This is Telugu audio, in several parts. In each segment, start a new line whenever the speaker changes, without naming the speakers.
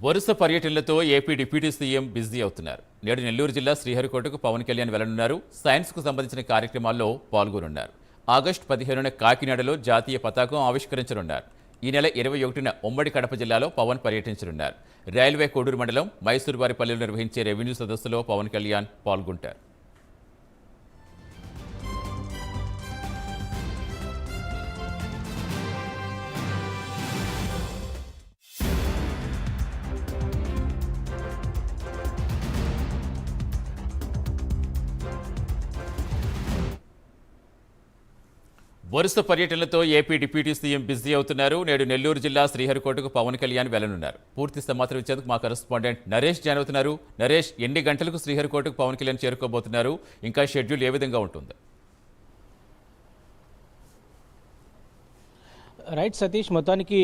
వరుస పర్యటనలతో ఏపీ డిప్యూటీ సీఎం బిజీ అవుతున్నారు. నేడు నెల్లూరు జిల్లా శ్రీహరికోటకు పవన్ కళ్యాణ్ వెళ్లనున్నారు. సైన్స్కు సంబంధించిన కార్యక్రమాల్లో పాల్గొనున్నారు. ఆగస్టు 15న కాకినాడలో జాతీయ పతాకం ఆవిష్కరించనున్నారు. ఈ నెల 21న ఉమ్మడి కడప జిల్లాలో పవన్ పర్యటించనున్నారు. రైల్వే కోడూరు మండలం మైసూరువారిపల్లిలో నిర్వహించే రెవెన్యూ సదస్సులో పవన్ కళ్యాణ్ పాల్గొంటారు. వరుస పర్యటనలతో ఏపీ డిప్యూటీ సీఎం బిజీ అవుతున్నారు. నేడు నెల్లూరు జిల్లా శ్రీహరికోటకు పవన్ కళ్యాణ్ వెళ్లనున్నారు. పూర్తి సమాచారం ఇచ్చేందుకు మా కరెస్పాండెంట్ నరేష్ జాయిన్ అవుతున్నారు. నరేష్, ఎన్ని గంటలకు శ్రీహరికోటకు పవన్ కళ్యాణ్ చేరుకోబోతున్నారు? ఇంకా షెడ్యూల్ ఏ విధంగా ఉంటుంది?
రైట్ సతీష్, మొత్తానికి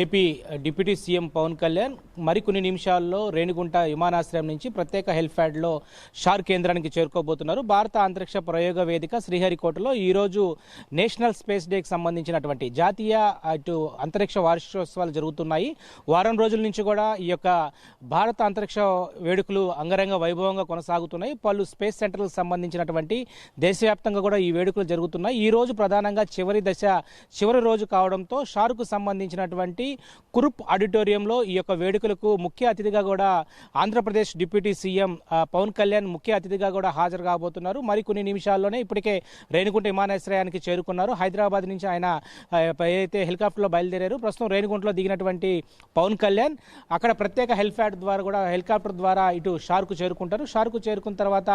AP deputy CM Pawan Kalyan మరికొన్ని నిమిషాల్లో రేణిగుంట విమానాశ్రయం నుంచి ప్రత్యేక హెలిప్యాడ్లో షార్ కేంద్రానికి చేరుకోబోతున్నారు. భారత అంతరిక్ష ప్రయోగ వేదిక శ్రీహరికోటలో ఈరోజు నేషనల్ స్పేస్ డేకి సంబంధించినటువంటి జాతీయ అంతరిక్ష వార్షికోత్సవాలు జరుగుతున్నాయి. వారం రోజుల నుంచి కూడా ఈ యొక్క భారత అంతరిక్ష వేడుకలు అంగరంగ వైభవంగా కొనసాగుతున్నాయి. పలు స్పేస్ సెంటర్లకు సంబంధించినటువంటి దేశవ్యాప్తంగా కూడా ఈ వేడుకలు జరుగుతున్నాయి. ఈ రోజు ప్రధానంగా చివరి రోజు కావడం షార్కు సంబంధించినటువంటి కురుప్ ఆడిటోరియంలో ఈ యొక్క వేడుకలకు ముఖ్య అతిథిగా కూడా ఆంధ్రప్రదేశ్ డిప్యూటీ సీఎం పవన్ కళ్యాణ్ ముఖ్య అతిథిగా కూడా హాజరు కాబోతున్నారు. మరికొన్ని నిమిషాల్లోనే ఇప్పటికే రేణిగుంట విమానాశ్రయానికి చేరుకున్నారు. హైదరాబాద్ నుంచి ఆయన ఏదైతే హెలికాప్టర్లో బయలుదేరారు. ప్రస్తుతం రేణిగుంటలో దిగినటువంటి పవన్ కళ్యాణ్ అక్కడ ప్రత్యేక హెలికాప్టర్ ద్వారా ఇటు షార్కు చేరుకుంటారు. షార్కు చేరుకున్న తర్వాత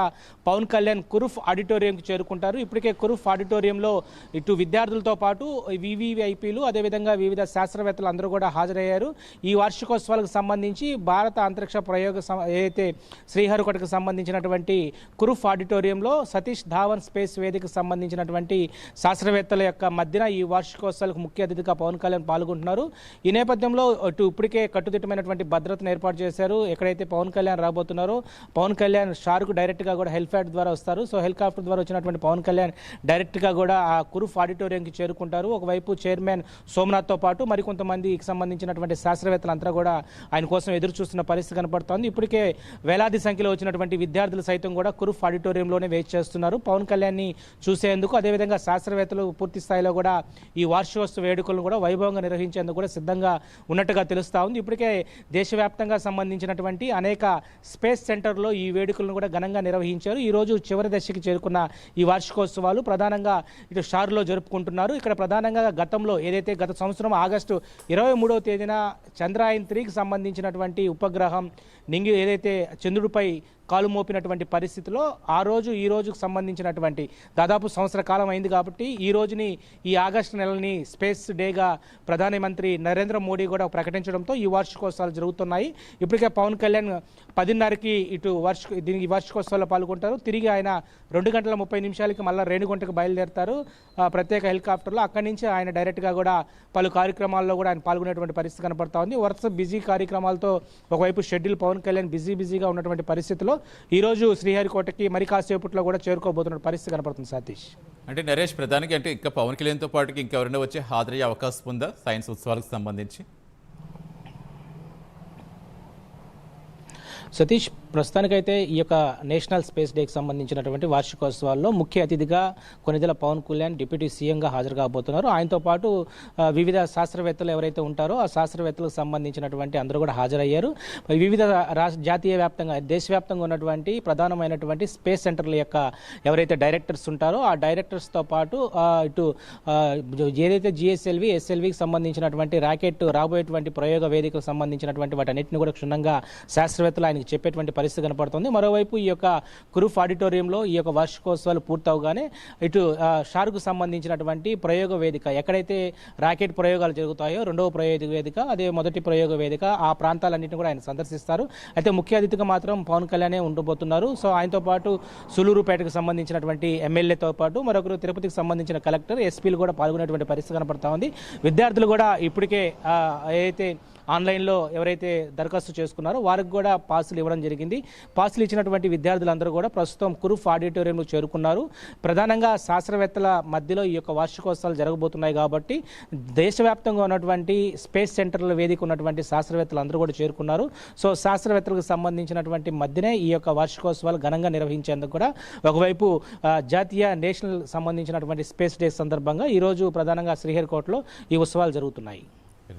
పవన్ కళ్యాణ్ కురుఫ్ ఆడిటోరియంకి చేరుకుంటారు. ఇప్పటికే కురుఫ్ ఆడిటోరియంలో ఇటు విద్యార్థులతో పాటు వివిఐపీలు అదేవిధంగా వివిధ శాస్త్రవేత్తలు అందరూ కూడా హాజరయ్యారు. ఈ వార్షికోత్సవాలకు సంబంధించి భారత అంతరిక్ష ప్రయోగ ఏదైతే శ్రీహరికోటకు సంబంధించినటువంటి కురుఫ్ ఆడిటోరియంలో సతీష్ ధావన్ స్పేస్ వేదికకు సంబంధించినటువంటి శాస్త్రవేత్తల యొక్క మధ్యన ఈ వార్షికోత్సవాలకు ముఖ్య అతిథిగా పవన్ కళ్యాణ్ పాల్గొంటున్నారు. ఈ నేపథ్యంలో ఇప్పటికే కట్టుదిట్టమైనటువంటి భద్రతను ఏర్పాటు చేశారు. ఎక్కడైతే పవన్ కళ్యాణ్ రాబోతున్నారో పవన్ కళ్యాణ్ షార్కు డైరెక్ట్గా కూడా హెలిప్యాడ్ ద్వారా వస్తారు. సో హెలికాప్టర్ ద్వారా వచ్చినటువంటి పవన్ కళ్యాణ్ డైరెక్ట్గా కూడా ఆ కురుఫ్ ఆడిటోరియంకి చేరుకుంటారు. ఒకవైపు చైర్మన్ సోమనాథ్తో పాటు మరికొంతమందికి సంబంధించినటువంటి శాస్త్రవేత్తలంతా కూడా ఆయన కోసం ఎదురు చూస్తున్న పరిస్థితి కనపడుతోంది. ఇప్పటికే వేలాది సంఖ్యలో వచ్చినటువంటి విద్యార్థులు సైతం కూడా కురుఫ్ ఆడిటోరియంలోనే వెయిట్ చేస్తున్నారు పవన్ కళ్యాణ్ని చూసేందుకు. అదేవిధంగా శాస్త్రవేత్తలు పూర్తి స్థాయిలో కూడా ఈ వార్షికోత్సవ వేడుకలను కూడా వైభవంగా నిర్వహించేందుకు కూడా సిద్ధంగా ఉన్నట్టుగా తెలుస్తూ ఉంది. ఇప్పటికే దేశవ్యాప్తంగా సంబంధించినటువంటి అనేక స్పేస్ సెంటర్లో ఈ వేడుకలను కూడా ఘనంగా నిర్వహించారు. ఈ రోజు చివరి దశకి చేరుకున్న ఈ వార్షికోత్సవాలు ప్రధానంగా ఇటు షార్లో జరుపుకుంటున్నారు. ఇక్కడ ప్రధానంగా గతంలో ఏదైతే గత సంవత్సరం ఆగస్టు 23వ తేదీన చంద్రయాన్ 3కి సంబంధించినటువంటి ఉపగ్రహం ఏదైతే చంద్రుడిపై కాలు మోపినటువంటి పరిస్థితిలో ఆ రోజు ఈ రోజుకు సంబంధించినటువంటి దాదాపు సంవత్సర కాలం అయింది కాబట్టి ఈ రోజుని ఈ ఆగస్టు నెలని స్పేస్ డేగా ప్రధానమంత్రి నరేంద్ర మోడీ కూడా ప్రకటించడంతో ఈ వార్షికోత్సవాలు జరుగుతున్నాయి. ఇప్పటికే పవన్ కళ్యాణ్ 10:30కి ఇటు దీనికి వార్షికోత్సవాల్లో పాల్గొంటారు. తిరిగి ఆయన 2:30 మళ్ళీ రేణిగుంటకు బయలుదేరుతారు ప్రత్యేక హెలికాప్టర్లో. అక్కడి నుంచి ఆయన డైరెక్ట్గా కూడా పలు కార్యక్రమాల్లో కూడా ఆయన పాల్గొనేటువంటి పరిస్థితి కనపడతా ఉంది. వరుస బిజీ కార్యక్రమాలతో ఒకవైపు షెడ్యూల్ పవన్ కళ్యాణ్ బిజీగా ఉన్నటువంటి పరిస్థితిలో ఈరోజు శ్రీహరికోటకి మరి కాసేపట్లో కూడా చేరుకోబోతున్న పరిస్థితి కనపడుతుంది. సతీష్,
అంటే నరేష్, ప్రధానికి అంటే ఇంకా పవన్ కళ్యాణ్తో పాటు ఇంకెవరైనా వచ్చి హాజరయ్యే అవకాశం ఉందా సైన్స్ ఉత్సవాలకు సంబంధించి?
సతీష్, ప్రస్తుతానికైతే ఈ యొక్క నేషనల్ స్పేస్ డేకి సంబంధించినటువంటి వార్షికోత్సవాల్లో ముఖ్య అతిథిగా కొనిదెల పవన్ కళ్యాణ్ డిప్యూటీ సీఎంగా హాజరు కాబోతున్నారు. ఆయనతో పాటు వివిధ శాస్త్రవేత్తలు ఎవరైతే ఉంటారో ఆ శాస్త్రవేత్తలకు సంబంధించినటువంటి అందరూ కూడా హాజరయ్యారు. వివిధ జాతీయ వ్యాప్తంగా దేశవ్యాప్తంగా ఉన్నటువంటి ప్రధానమైనటువంటి స్పేస్ సెంటర్ల యొక్క ఎవరైతే డైరెక్టర్స్ ఉంటారో ఆ డైరెక్టర్స్తో పాటు ఇటు ఏదైతే జిఎస్ఎల్వి ఎస్ఎల్వికి సంబంధించినటువంటి రాకెట్ రాబోయేటువంటి ప్రయోగ వేదికకు సంబంధించినటువంటి వాటన్నిటిని కూడా క్షుణ్ణంగా శాస్త్రవేత్తలు ఆయనకి చెప్పేటువంటి పరిస్థితి కనపడుతుంది. మరోవైపు ఈ యొక్క కురుఫ్ ఆడిటోరియంలో ఈ యొక్క వార్షికోత్సవాలు పూర్తవగానే ఇటు షార్కు సంబంధించినటువంటి ప్రయోగ వేదిక ఎక్కడైతే రాకెట్ ప్రయోగాలు జరుగుతాయో రెండవ ప్రయోగ వేదిక అదే మొదటి ప్రయోగ వేదిక ఆ ప్రాంతాలన్నింటినీ కూడా ఆయన సందర్శిస్తారు. అయితే ముఖ్య అతిథిగా మాత్రం పవన్ కళ్యాణే ఉండబోతున్నారు. సో ఆయనతో పాటు సులూరుపేటకు సంబంధించినటువంటి ఎమ్మెల్యేతో పాటు మరొకరు తిరుపతికి సంబంధించిన కలెక్టర్ ఎస్పీలు కూడా పాల్గొనేటువంటి పరిస్థితి కనపడతా ఉంది. విద్యార్థులు కూడా ఇప్పటికే ఏదైతే ఆన్లైన్లో ఎవరైతే దరఖాస్తు చేసుకున్నారో వారికి కూడా పాసులు ఇవ్వడం జరిగింది. పాసులు ఇచ్చినటువంటి విద్యార్థులందరూ కూడా ప్రస్తుతం కురుఫ్ ఆడిటోరియంలో చేరుకున్నారు. ప్రధానంగా శాస్త్రవేత్తల మధ్యలో ఈ యొక్క వార్షికోత్సవాలు జరగబోతున్నాయి కాబట్టి దేశవ్యాప్తంగా ఉన్నటువంటి స్పేస్ సెంటర్ల వేదిక ఉన్నటువంటి శాస్త్రవేత్తలు అందరూ కూడా చేరుకున్నారు. సో శాస్త్రవేత్తలకు సంబంధించినటువంటి మధ్యనే ఈ యొక్క వార్షికోత్సవాలు ఘనంగా నిర్వహించేందుకు కూడా ఒకవైపు జాతీయ నేషనల్ సంబంధించినటువంటి స్పేస్ డే సందర్భంగా ఈరోజు ప్రధానంగా శ్రీహరికోటలో ఈ ఉత్సవాలు జరుగుతున్నాయి.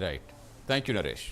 Right, thank you Naresh.